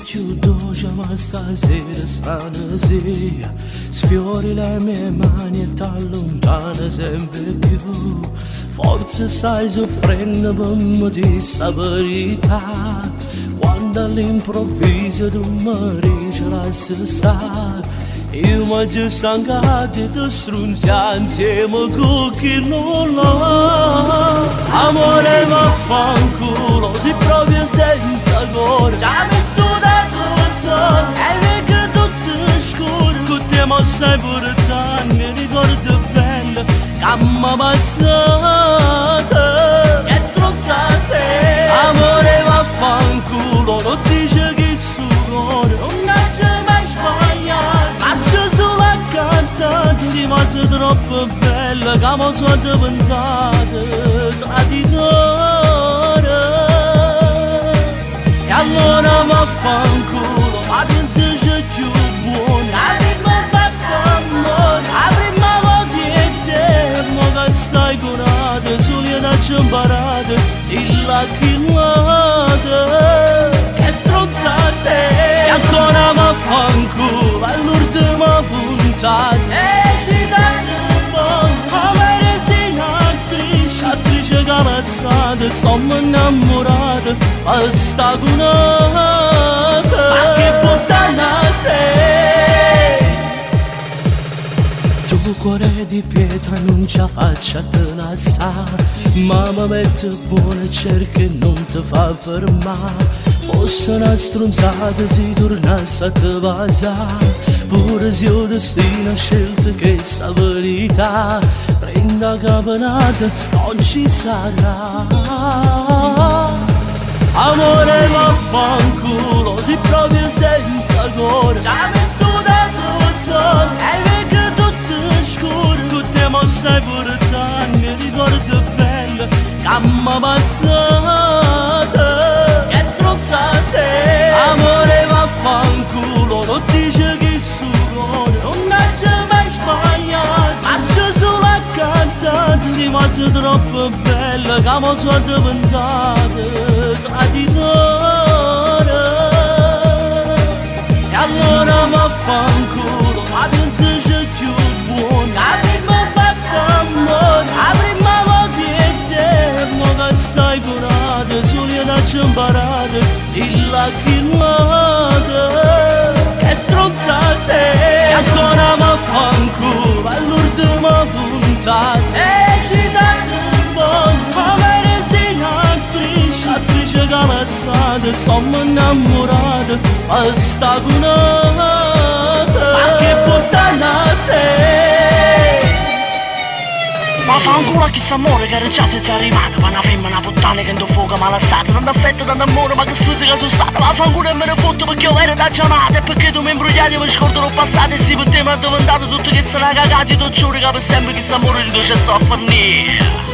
chiudo già ma stasera strana sia, sfiori le mie mani e t'allontana sempre più. Forse stai soffrendo per me di sta verità, quando all'improvviso tu mi dici lascia stare. Io mi già stancato di strunziare insieme con chi non l'ha. Amore vaffanculo, si proprio senza cuore. Già mi studato solo, e mica tutto scuro. Con te mi stai portando, ricordo bello, che mi passata. Che strozza sei. Amore vaffanculo, non dice che su cuore non c'è mai sbagliato. Sì, ma sei troppo bella che mi sono diventata traditore. E allora vaffanculo, ma pensaci più buono. Avremmo fatto amore, avremmo avuto e te. Ma che stai curata, solo da ci imparate, il lacchillata. Che stronza sei. E ancora vaffanculo, all'ultima puntata. Camazzate, sono innamorata, ma sta cunata. Ma che puttana sei. Tu cuore di pietra non ci faccia te lasciare, ma mi mette buona e cerca e non ti fa fermare. Fosse una stronzata si tornasse a te basare, pure se il destino ha scelto che sta verità prenda caponata non ci sarà. Amore vaffanculo, si proprio senza cuore. Già mi studato solo, e mica tutto scuro. Con te mi stai portando, ricordo bello, che mi passata. Che strozza sei. Amore vaffanculo, non dice che su cuore non c'è mai sbagliato. Ma c'è solo accanto, sì, ma sei troppo bella che mi sono diventata traditore. E allora vaffanculo, ma pensaci più buono. Avremmo fatto amore, avremmo avuto e te. Ma che stai curata, solo da ci imparate, il lacchillata. Che stronza sei. E ancora vaffanculo, all'ultima puntata. E ci date un po', come resinatrice, attrice camazzata, sono innamorata, ma sta cunata. Ma che puttana sei. Ma fa un culo a chi s'amore che era già senza rimane. Ma una femmina, una puttana che in tuo fuoco malassata, tanto affetto, tanto amore, ma che stuzzica che sono stata. Ma fa un culo e me ne fotto perché io ero da giornata. E perché tu mi imbrogliati e mi scordo l'ho passato. E sì, per te mi ha domandato tutto che sarà cagato. Io ti giuro che per sempre che s'amore di tu c'è so a fornire.